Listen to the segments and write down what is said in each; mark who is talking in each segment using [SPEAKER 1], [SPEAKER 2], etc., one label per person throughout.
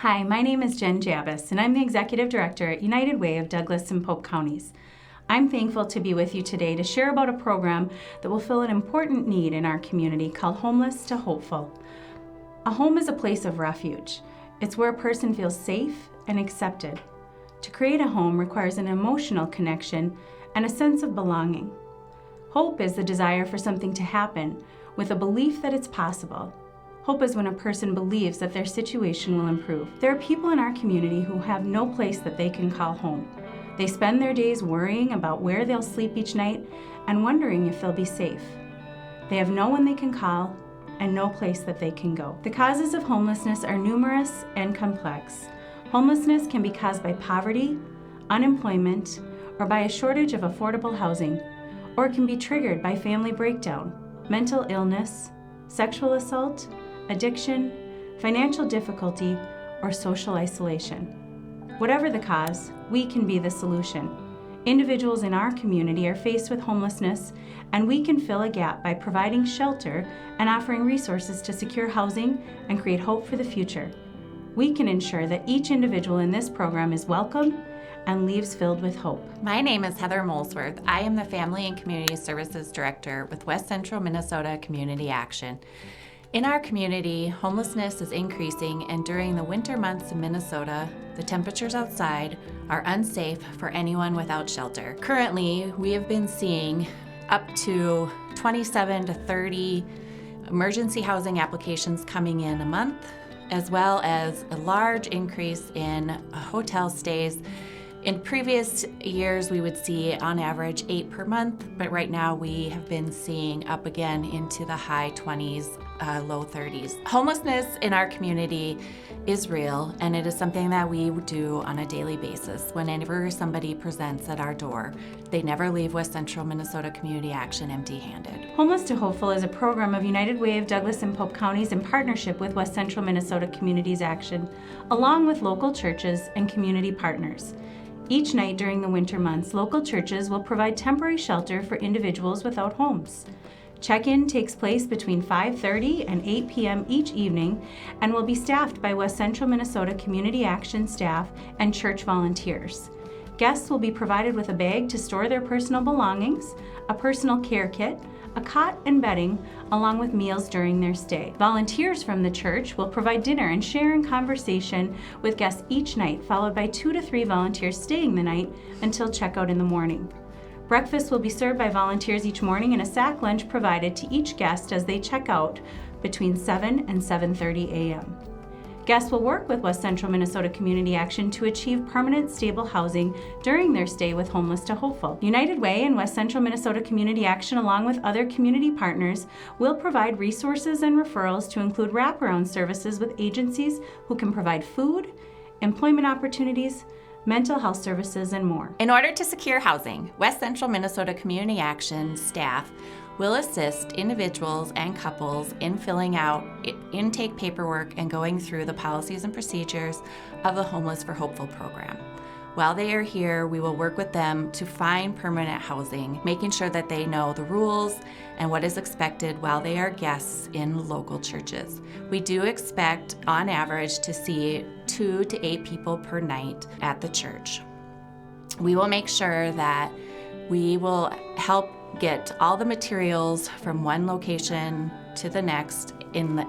[SPEAKER 1] Hi, my name is Jen Javis, and I'm the Executive Director at United Way of Douglas and Polk Counties. I'm thankful to be with you today to share about a program that will fill an important need in our community called Homeless to Hopeful. A home is a place of refuge. It's where a person feels safe and accepted. To create a home requires an emotional connection and a sense of belonging. Hope is the desire for something to happen with a belief that it's possible. Hope is when a person believes that their situation will improve. There are people in our community who have no place that they can call home. They spend their days worrying about where they'll sleep each night and wondering if they'll be safe. They have no one they can call and no place that they can go. The causes of homelessness are numerous and complex. Homelessness can be caused by poverty, unemployment, or by a shortage of affordable housing, or it can be triggered by family breakdown, mental illness, sexual assault, addiction, financial difficulty, or social isolation. Whatever the cause, we can be the solution. Individuals in our community are faced with homelessness, and we can fill a gap by providing shelter and offering resources to secure housing and create hope for the future. We can ensure that each individual in this program is welcome and leaves filled with hope.
[SPEAKER 2] My name is Heather Molesworth. I am the Family and Community Services Director with West Central Minnesota Community Action. In our community, homelessness is increasing, and during the winter months in Minnesota, the temperatures outside are unsafe for anyone without shelter. Currently, we have been seeing up to 27 to 30 emergency housing applications coming in a month, as well as a large increase in hotel stays. In previous years, we would see on average 8 per month, but right now we have been seeing up again into the high 20s, low 30s. Homelessness in our community is real, and it is something that we do on a daily basis. Whenever somebody presents at our door, they never leave West Central Minnesota Community Action empty-handed.
[SPEAKER 1] Homeless to Hopeful is a program of United Way of Douglas and Polk Counties in partnership with West Central Minnesota Communities Action, along with local churches and community partners. Each night during the winter months, local churches will provide temporary shelter for individuals without homes. Check-in takes place between 5:30 and 8 p.m. each evening and will be staffed by West Central Minnesota Community Action staff and church volunteers. Guests will be provided with a bag to store their personal belongings, a personal care kit, a cot and bedding, along with meals during their stay. Volunteers from the church will provide dinner and share in conversation with guests each night, followed by 2 to 3 volunteers staying the night until checkout in the morning. Breakfast will be served by volunteers each morning and a sack lunch provided to each guest as they check out between 7 and 7:30 a.m. Guests will work with West Central Minnesota Community Action to achieve permanent, stable housing during their stay with Homeless to Hopeful. United Way and West Central Minnesota Community Action, along with other community partners, will provide resources and referrals to include wraparound services with agencies who can provide food, employment opportunities, mental health services, and more.
[SPEAKER 2] In order to secure housing, West Central Minnesota Community Action staff will assist individuals and couples in filling out intake paperwork and going through the policies and procedures of the Homeless for Hopeful program. While they are here, we will work with them to find permanent housing, making sure that they know the rules and what is expected while they are guests in local churches. We do expect, on average, to see 2 to 8 people per night at the church. We will make sure that we will help get all the materials from one location to the next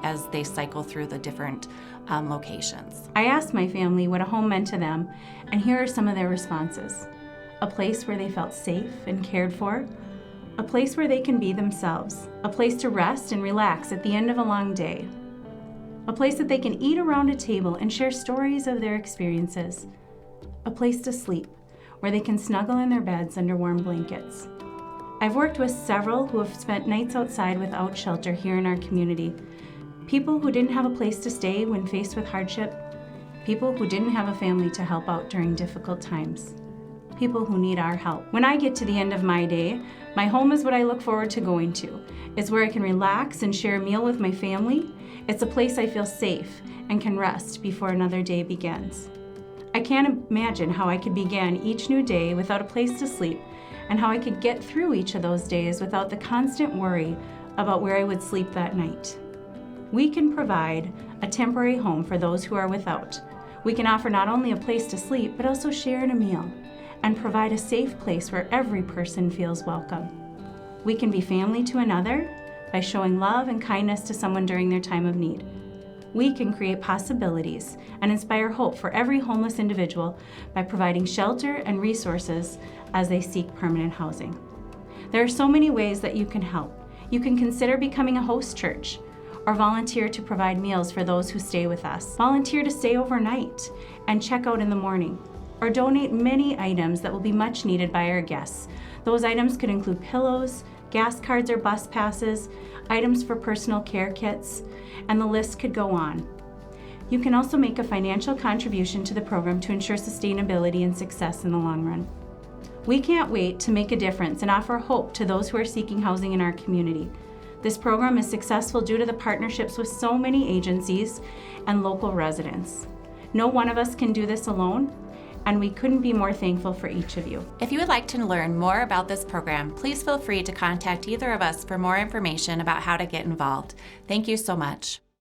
[SPEAKER 2] as they cycle through the different locations.
[SPEAKER 1] I asked my family what a home meant to them, and here are some of their responses. A place where they felt safe and cared for, a place where they can be themselves, a place to rest and relax at the end of a long day, a place that they can eat around a table and share stories of their experiences, a place to sleep, where they can snuggle in their beds under warm blankets. I've worked with several who have spent nights outside without shelter here in our community. People who didn't have a place to stay when faced with hardship. People who didn't have a family to help out during difficult times. People who need our help. When I get to the end of my day, my home is what I look forward to going to. It's where I can relax and share a meal with my family. It's a place I feel safe and can rest before another day begins. I can't imagine how I could begin each new day without a place to sleep, and how I could get through each of those days without the constant worry about where I would sleep that night. We can provide a temporary home for those who are without, We can offer not only a place to sleep, but also share in a meal and provide a safe place where every person feels welcome. We can be family to another by showing love and kindness to someone during their time of need. We can create possibilities and inspire hope for every homeless individual by providing shelter and resources as they seek permanent housing. There are so many ways that you can help. You can consider becoming a host church or volunteer to provide meals for those who stay with us. Volunteer to stay overnight and check out in the morning, or donate many items that will be much needed by our guests. Those items could include pillows, gas cards or bus passes, items for personal care kits, and the list could go on. You can also make a financial contribution to the program to ensure sustainability and success in the long run. We can't wait to make a difference and offer hope to those who are seeking housing in our community. This program is successful due to the partnerships with so many agencies and local residents. No one of us can do this alone, and we couldn't be more thankful for each of you.
[SPEAKER 2] If you would like to learn more about this program, please feel free to contact either of us for more information about how to get involved. Thank you so much.